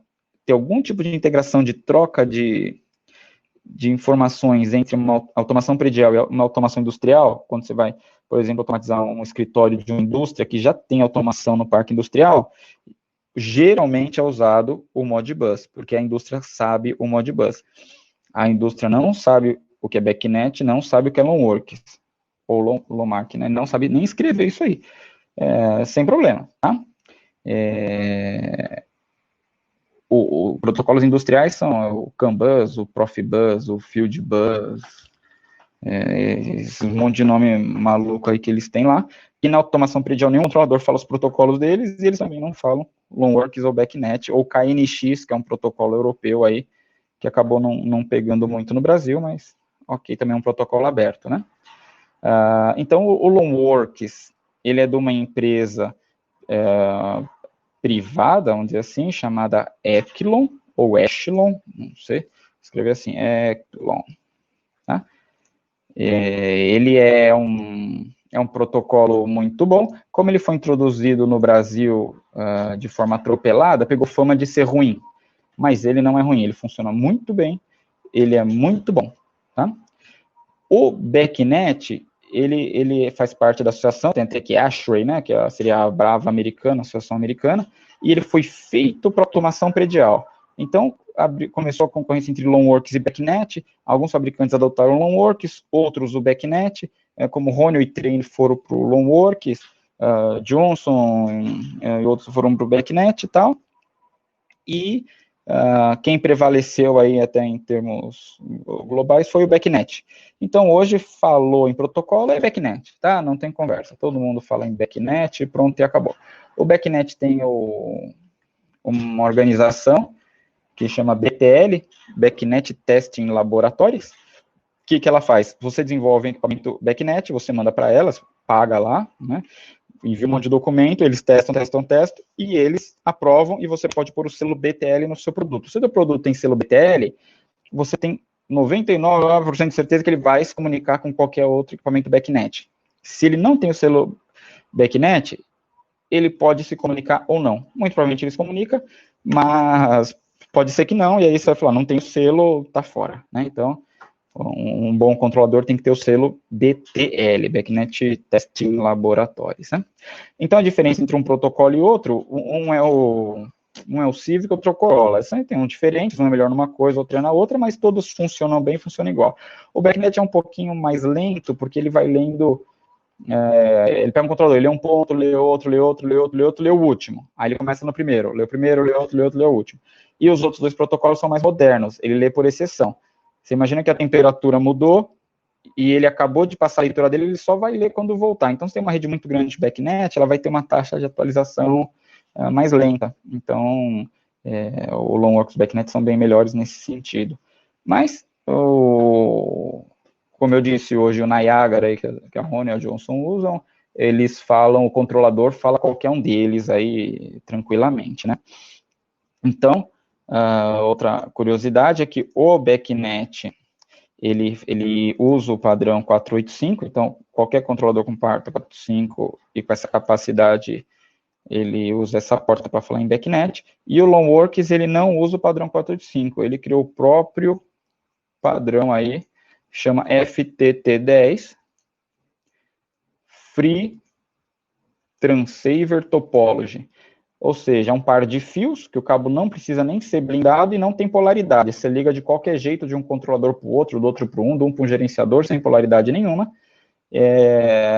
ter algum tipo de integração de troca de informações entre uma automação predial e uma automação industrial, quando você vai, por exemplo, automatizar um escritório de uma indústria que já tem automação no parque industrial, geralmente é usado o Modbus, porque a indústria sabe o Modbus. A indústria não sabe o que é BACnet, não sabe o que é Loanworks, ou Lomark, né? Não sabe nem escrever isso aí, sem problema, tá? Os protocolos industriais são o CAN bus, o Profibus, o Fieldbus, esse monte de nome maluco aí que eles têm lá, e na automação predial nenhum controlador fala os protocolos deles, e eles também não falam Loanworks ou BACnet, ou KNX, que é um protocolo europeu aí, que acabou não pegando muito no Brasil, mas ok, também é um protocolo aberto, né? Então, o Loanworks, ele é de uma empresa privada, vamos dizer assim, chamada Echelon, ou Echelon, não sei, escrever assim, Echelon, tá? Ele é um protocolo muito bom. Como ele foi introduzido no Brasil de forma atropelada, pegou fama de ser ruim, mas ele não é ruim, ele funciona muito bem, ele é muito bom, tá? O BACnet, ele faz parte da associação, tem até aqui ASHRAE, né, que seria a Brava Americana, a Associação Americana, e ele foi feito para automação predial. Então, começou a concorrência entre Loanworks e BACnet, alguns fabricantes adotaram o Loanworks, outros o BACnet, como Honeywell e Trane foram para o Loanworks, Johnson e outros foram para o BACnet e tal, e quem prevaleceu aí até em termos globais foi o BACnet. Então, hoje, falou em protocolo, é BACnet, tá? Não tem conversa. Todo mundo fala em BACnet, pronto, e acabou. O BACnet tem o uma organização que chama BTL, BACnet Testing Laboratories. O que ela faz? Você desenvolve um equipamento BACnet, você manda para elas, paga lá, né? Envia um monte de documento, eles testam, e eles aprovam, e você pode pôr o selo BTL no seu produto. Se o seu produto tem selo BTL, você tem 99% de certeza que ele vai se comunicar com qualquer outro equipamento BACnet. Se ele não tem o selo BACnet, ele pode se comunicar ou não. Muito provavelmente ele se comunica, mas pode ser que não, e aí você vai falar, não tem o selo, tá fora, né? Então, um bom controlador tem que ter o selo BTL, BACnet Testing Laboratories, né? Então, a diferença entre um protocolo e outro, um é o Civic, outro é o Corolla. Tem um diferente, um é melhor numa coisa, outro é na outra, mas todos funcionam bem, funcionam igual. O BACnet é um pouquinho mais lento, porque ele vai lendo, ele pega um controlador, ele lê um ponto, lê outro, lê outro, lê outro, lê outro, lê o último. Aí ele começa no primeiro, lê outro, lê outro, lê o último. E os outros dois protocolos são mais modernos, ele lê por exceção. Você imagina que a temperatura mudou e ele acabou de passar a leitura dele, ele só vai ler quando voltar. Então, se tem uma rede muito grande de BACnet, ela vai ter uma taxa de atualização mais lenta. Então, o Longworks BACnet são bem melhores nesse sentido. Mas, como eu disse hoje, o Niagara, aí, que a Rony e a Johnson usam, eles falam, o controlador fala qualquer um deles aí tranquilamente, né? Então, outra curiosidade é que o BACnet, ele usa o padrão 485, então qualquer controlador com porta 485 e com essa capacidade, ele usa essa porta para falar em BACnet, e o Longworks, ele não usa o padrão 485, ele criou o próprio padrão aí, chama FTT10, Free Transceiver Topology. Ou seja, é um par de fios, que o cabo não precisa nem ser blindado e não tem polaridade. Você liga de qualquer jeito, de um controlador para o outro, do outro para um, de um para um gerenciador, sem polaridade nenhuma.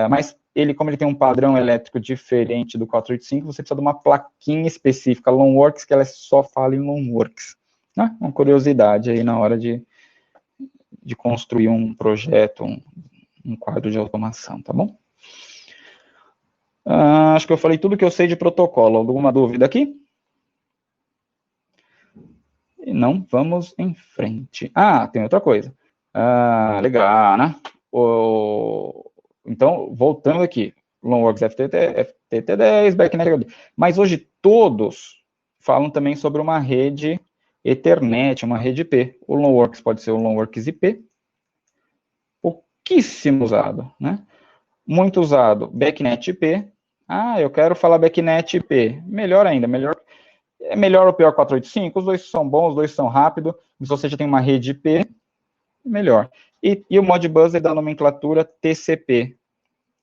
Mas ele, como ele tem um padrão elétrico diferente do 485, você precisa de uma plaquinha específica, Longworks, que ela só fala em Longworks. Né? Uma curiosidade aí na hora de construir um projeto, um quadro de automação, tá bom? Acho que eu falei tudo que eu sei de protocolo. Alguma dúvida aqui? E não, vamos em frente. Tem outra coisa. Legal, né? Então, voltando aqui. Longworks FTT10, BACnet. Mas hoje todos falam também sobre uma rede Ethernet, uma rede IP. O Longworks pode ser o Longworks IP. Pouquíssimo usado, né? Muito usado, BACnet IP. Eu quero falar BACnet IP. Melhor ainda, é melhor o pior 485, os dois são bons, os dois são rápidos, se você já tem uma rede IP, melhor. E o Modbus é da nomenclatura TCP,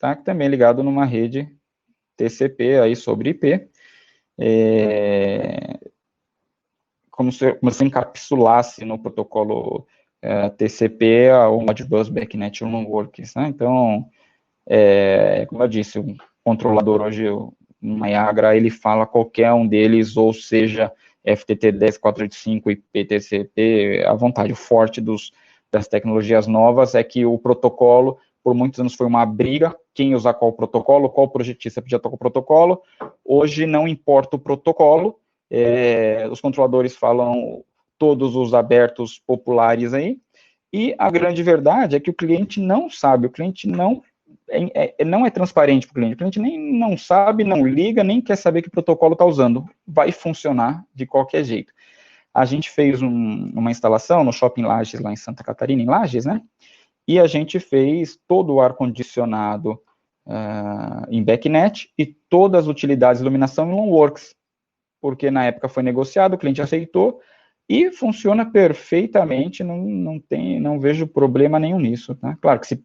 tá? Que também é ligado numa rede TCP aí sobre IP. Como se encapsulasse no protocolo TCP o Modbus, BACnet e o Longworks, né? Então, como eu disse, o controlador hoje, o Niagara, ele fala qualquer um deles, ou seja, FTT10, 485 e PTCP, à vontade. O forte das tecnologias novas é que o protocolo, por muitos anos, foi uma briga, quem usar qual protocolo, qual projetista podia tocar o protocolo. Hoje não importa o protocolo, os controladores falam todos os abertos populares aí, e a grande verdade é que o cliente não sabe, o cliente não é transparente para o cliente nem não sabe, não liga, nem quer saber que protocolo está usando, vai funcionar de qualquer jeito. A gente fez uma instalação no Shopping Lages, lá em Santa Catarina, em Lages, né, e a gente fez todo o ar-condicionado em BACnet e todas as utilidades de iluminação em Longworks, porque na época foi negociado, o cliente aceitou, e funciona perfeitamente, não vejo problema nenhum nisso, tá? Claro que se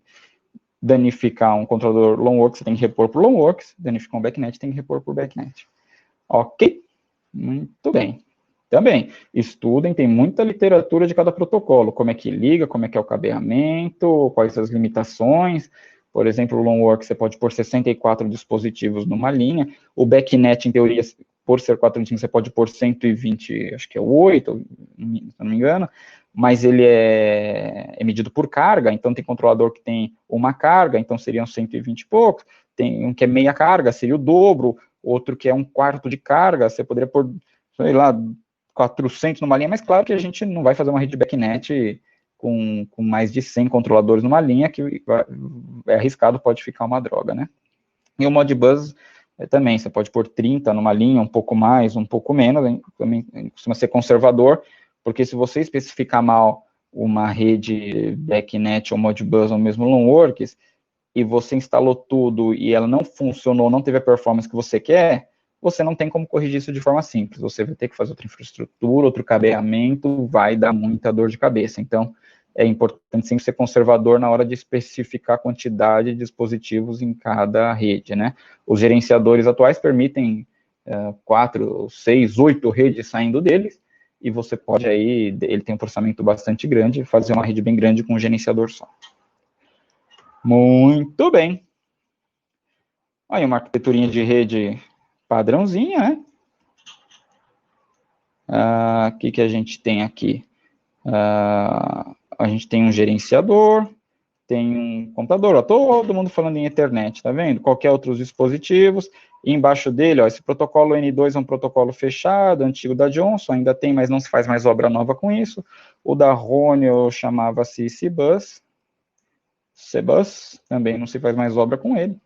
danificar um controlador Longworks, você tem que repor por Longworks, danificar um BACnet, tem que repor por BACnet. Ok? Muito bem. Também, estudem, tem muita literatura de cada protocolo, como é que liga, como é que é o cabeamento, quais são as limitações. Por exemplo, o Longworks, você pode pôr 64 dispositivos numa linha, o BACnet, em teoria, por ser 425, você pode pôr 120, acho que é 8, se não me engano, mas ele é medido por carga, então tem controlador que tem uma carga, então seriam 120 e poucos, tem um que é meia carga, seria o dobro, outro que é um quarto de carga, você poderia pôr sei lá, 400 numa linha, mas claro que a gente não vai fazer uma rede backnet com mais de 100 controladores numa linha, que é arriscado, pode ficar uma droga, né? E o Modbus também, você pode pôr 30 numa linha, um pouco mais, um pouco menos, hein? Também costuma ser conservador, porque se você especificar mal uma rede backnet ou Modbus ou mesmo Loanworks, e você instalou tudo e ela não funcionou, não teve a performance que você quer, você não tem como corrigir isso de forma simples. Você vai ter que fazer outra infraestrutura, outro cabeamento, vai dar muita dor de cabeça. Então, é importante sim ser conservador na hora de especificar a quantidade de dispositivos em cada rede, né? Os gerenciadores atuais permitem 4, 6, 8 redes saindo deles, e você pode aí, ele tem um processamento bastante grande, fazer uma rede bem grande com um gerenciador só. Muito bem. Aí uma arquiteturinha de rede padrãozinha, né? O que a gente tem aqui? A gente tem um gerenciador, tem um computador, ó, todo mundo falando em Ethernet, tá vendo? Qualquer outros dispositivos, e embaixo dele, ó, esse protocolo N2 é um protocolo fechado, antigo da Johnson, ainda tem, mas não se faz mais obra nova com isso. O da Roneal chamava-se C-Bus, também não se faz mais obra com ele.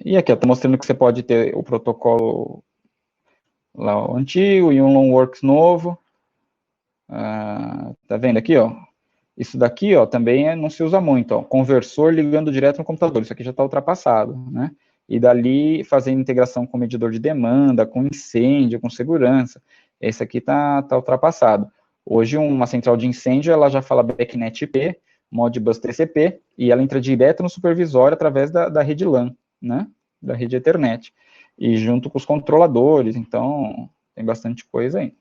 E aqui, está mostrando que você pode ter o protocolo lá o antigo e um Loanworks novo. Tá vendo aqui, ó? Isso daqui, ó, também não se usa muito, ó. Conversor ligando direto no computador. Isso aqui já está ultrapassado, né? E dali fazendo integração com medidor de demanda, com incêndio, com segurança. Esse aqui está ultrapassado. Hoje, uma central de incêndio, ela já fala BACnet IP, Modbus TCP, e ela entra direto no supervisório através da rede LAN, né? Da rede Ethernet. E junto com os controladores, então tem bastante coisa aí.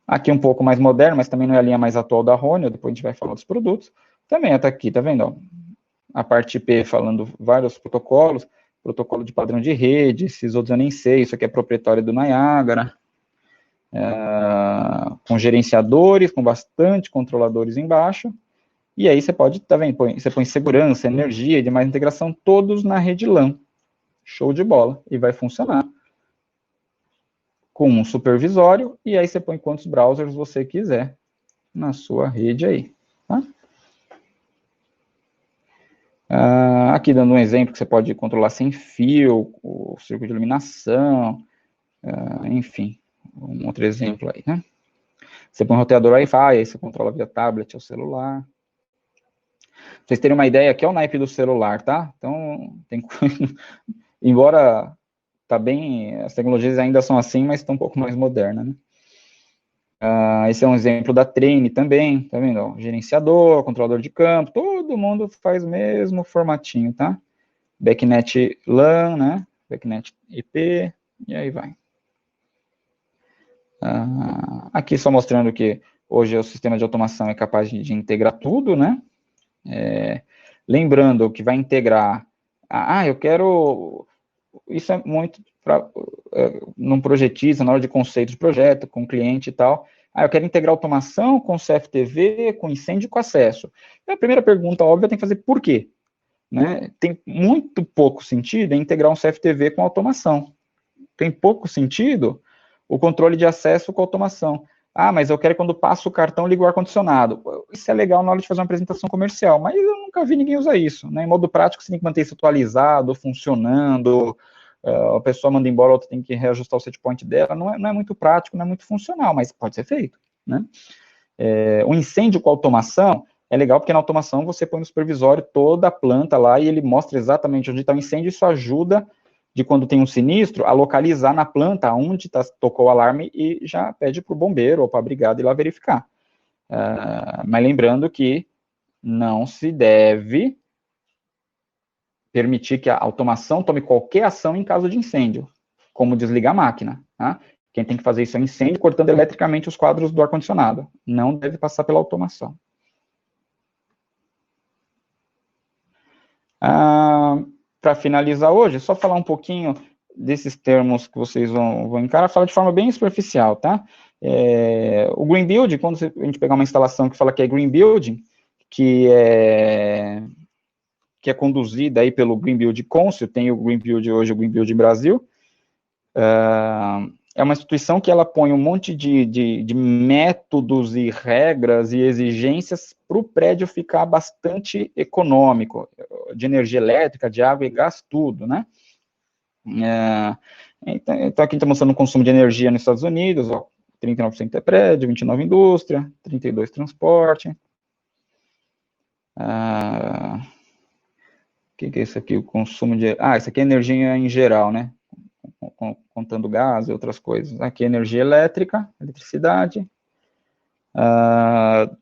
Aqui um pouco mais moderno, mas também não é a linha mais atual da Roneal, depois a gente vai falar dos produtos. Também está aqui, tá vendo? Ó, a parte IP falando vários protocolos, protocolo de padrão de rede, esses outros eu nem sei, isso aqui é proprietário do Niagara, com gerenciadores, com bastante controladores embaixo, e aí você pode, tá vendo? Você põe segurança, energia e demais integração, todos na rede LAN. Show de bola, e vai funcionar com um supervisório, e aí você põe quantos browsers você quiser na sua rede aí, tá? Aqui dando um exemplo que você pode controlar sem fio, o circuito de iluminação, enfim, um outro exemplo aí, né? Você põe um roteador Wi-Fi, aí você controla via tablet ou celular. Pra vocês terem uma ideia, aqui é o naipe do celular, tá? Então, embora tá bem, as tecnologias ainda são assim, mas estão um pouco mais modernas, né? Esse é um exemplo da Trane também, tá vendo? Ó, gerenciador, controlador de campo, todo mundo faz o mesmo formatinho, tá? BACnet LAN, né? BACnet IP, e aí vai. Aqui só mostrando que hoje o sistema de automação é capaz de integrar tudo, né? Lembrando que vai integrar... eu quero... Isso é muito num projetista, na hora de conceito de projeto, com o cliente e tal. Eu quero integrar automação com CFTV, com incêndio e com acesso. E a primeira pergunta óbvia tem que fazer por quê? Né? Tem muito pouco sentido em integrar um CFTV com automação. Tem pouco sentido o controle de acesso com automação. Mas eu quero quando passo o cartão ligo o ar-condicionado. Isso é legal na hora de fazer uma apresentação comercial, mas eu nunca vi ninguém usar isso. Né? Em modo prático, você tem que manter isso atualizado, funcionando, a pessoa manda embora, a outra tem que reajustar o set point dela. Não é muito prático, não é muito funcional, mas pode ser feito. Né? O incêndio com automação é legal porque na automação você põe no supervisório toda a planta lá e ele mostra exatamente onde está o incêndio. Isso ajuda de quando tem um sinistro, a localizar na planta onde tocou o alarme e já pede para o bombeiro ou para a brigada ir lá verificar. Mas lembrando que não se deve permitir que a automação tome qualquer ação em caso de incêndio, como desligar a máquina. Tá? Quem tem que fazer isso é o incêndio, cortando eletricamente os quadros do ar-condicionado. Não deve passar pela automação. Para finalizar hoje, só falar um pouquinho desses termos que vocês vão encarar, falar de forma bem superficial, tá? O Green Building, quando a gente pegar uma instalação que fala que é Green Building, que é conduzida aí pelo Green Building Council, tem o Green Building hoje, o Green Building Brasil, é uma instituição que ela põe um monte de métodos e regras e exigências para o prédio ficar bastante econômico, de energia elétrica, de água e gás, tudo, né? Então aqui está mostrando o consumo de energia nos Estados Unidos, ó, 39% é prédio, 29% indústria, 32% transporte. O que é isso aqui? O consumo de... isso aqui é energia em geral, né? Contando gás e outras coisas. Aqui é energia elétrica, eletricidade.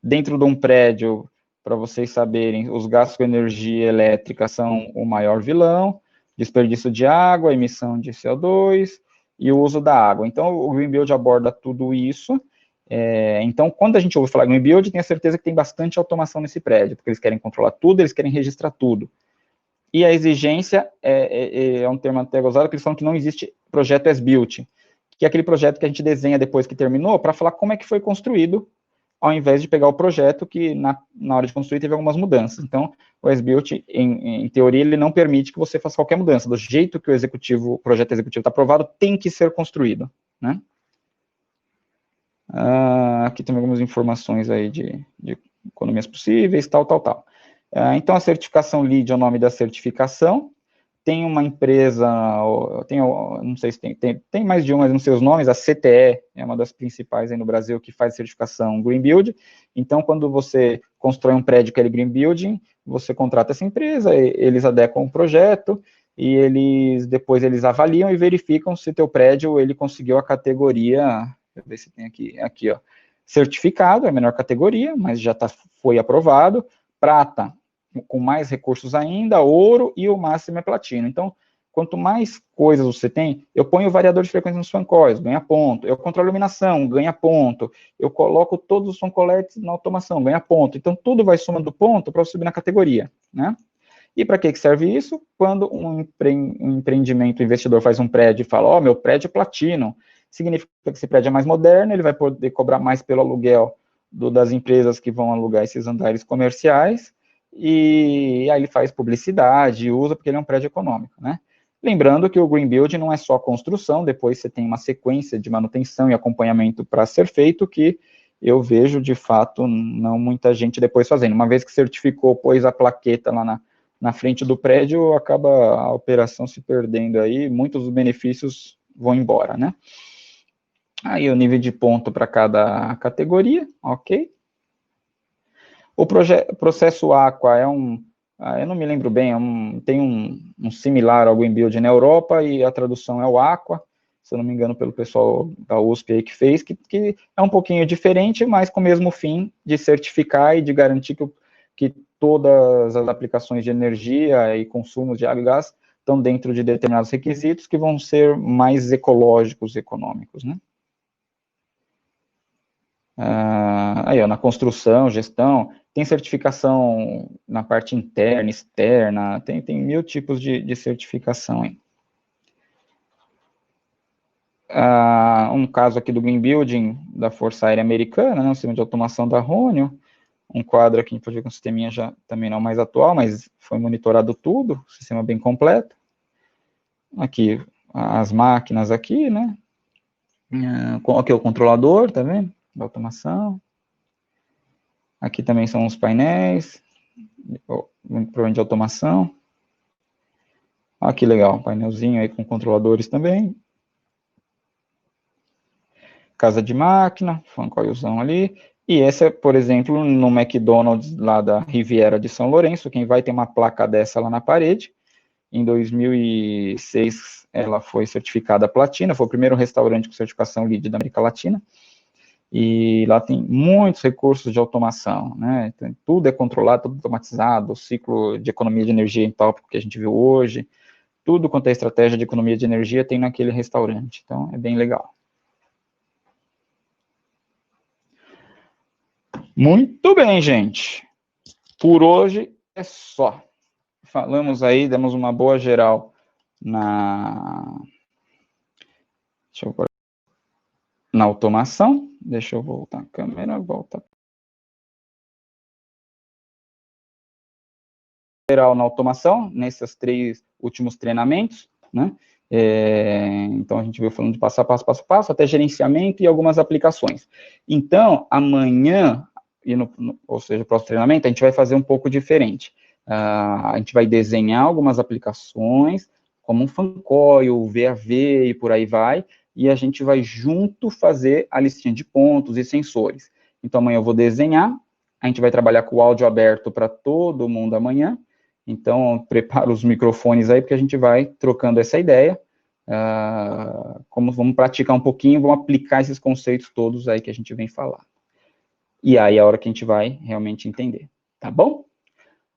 Dentro de um prédio, para vocês saberem, os gastos com energia elétrica são o maior vilão, desperdício de água, emissão de CO2 e o uso da água. Então, o Green Build aborda tudo isso. Então, quando a gente ouve falar Green Build, tenha certeza que tem bastante automação nesse prédio, porque eles querem controlar tudo, eles querem registrar tudo. E a exigência é um termo até gozado, porque eles falam que não existe projeto as built, que é aquele projeto que a gente desenha depois que terminou, para falar como é que foi construído, ao invés de pegar o projeto que, na hora de construir, teve algumas mudanças. Então, o as-built, em teoria, ele não permite que você faça qualquer mudança. Do jeito que o projeto executivo está aprovado, tem que ser construído, né? Aqui tem algumas informações aí de economias possíveis, tal. Então, a certificação LEED é o nome da certificação. Tem uma empresa, não sei se tem mais de uma, mas não sei os nomes, a CTE é uma das principais aí no Brasil que faz certificação Green Build. Então, quando você constrói um prédio que é Green Building, você contrata essa empresa, eles adequam o projeto e depois eles avaliam e verificam se teu prédio ele conseguiu a categoria, deixa eu ver se tem aqui ó, certificado, é a menor categoria, mas já foi aprovado, prata, com mais recursos ainda, ouro e o máximo é platino. Então, quanto mais coisas você tem, eu ponho o variador de frequência nos fan coils, ganha ponto. Eu controlo a iluminação, ganha ponto. Eu coloco todos os fan collects na automação, ganha ponto. Então, tudo vai somando ponto para subir na categoria, né? E para que serve isso? Quando um empreendimento, o investidor faz um prédio e fala, meu prédio é platino, significa que esse prédio é mais moderno, ele vai poder cobrar mais pelo aluguel das empresas que vão alugar esses andares comerciais, e aí ele faz publicidade, usa, porque ele é um prédio econômico, né? Lembrando que o Green Build não é só construção, depois você tem uma sequência de manutenção e acompanhamento para ser feito, que eu vejo, de fato, não muita gente depois fazendo. Uma vez que certificou, pôs a plaqueta lá na frente do prédio, acaba a operação se perdendo aí, muitos dos benefícios vão embora, né? Aí o nível de ponto para cada categoria, ok? O processo Aqua é eu não me lembro bem, tem um similar ao Green Build na Europa, e a tradução é o Aqua, se eu não me engano, pelo pessoal da USP aí que fez, que é um pouquinho diferente, mas com o mesmo fim de certificar e de garantir que todas as aplicações de energia e consumos de água e gás estão dentro de determinados requisitos que vão ser mais ecológicos e econômicos, né? Aí, ó, na construção, gestão, tem certificação na parte interna, externa, tem 1000 tipos de certificação aí. Um caso aqui do Green Building da Força Aérea Americana, né, um sistema de automação da Rhônio, um quadro aqui, a gente pode ver que um sisteminha já também não mais atual, mas foi monitorado tudo, sistema bem completo. Aqui, as máquinas aqui, né, aqui é o controlador, tá vendo, da automação. Aqui também são os painéis, provavelmente de automação. Ah, que legal, painelzinho aí com controladores também. Casa de máquina, fan coilzão ali. E essa, por exemplo, no McDonald's lá da Riviera de São Lourenço, quem vai ter uma placa dessa lá na parede. Em 2006, ela foi certificada platina, foi o primeiro restaurante com certificação LEED da América Latina. E lá tem muitos recursos de automação, né? Então, tudo é controlado, tudo automatizado, o ciclo de economia de energia entalpia que a gente viu hoje, tudo quanto é estratégia de economia de energia tem naquele restaurante. Então, é bem legal. Muito bem, gente. Por hoje é só. Falamos aí, demos uma boa geral deixa eu na automação. Deixa eu voltar a câmera, volta. Geral na automação, nesses 3 últimos treinamentos, né? Então, a gente veio falando de passo a passo, até gerenciamento e algumas aplicações. Então, amanhã, ou seja, o próximo treinamento, a gente vai fazer um pouco diferente. A gente vai desenhar algumas aplicações, como um fancoil, VAV e por aí vai, e a gente vai junto fazer a listinha de pontos e sensores. Então, amanhã eu vou desenhar, a gente vai trabalhar com o áudio aberto para todo mundo amanhã, então prepara os microfones aí, porque a gente vai trocando essa ideia, vamos praticar um pouquinho, vamos aplicar esses conceitos todos aí que a gente vem falar. E aí é a hora que a gente vai realmente entender, tá bom?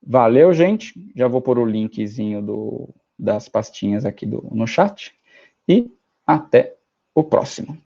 Valeu, gente, já vou pôr o linkzinho das pastinhas aqui no chat, e até o próximo.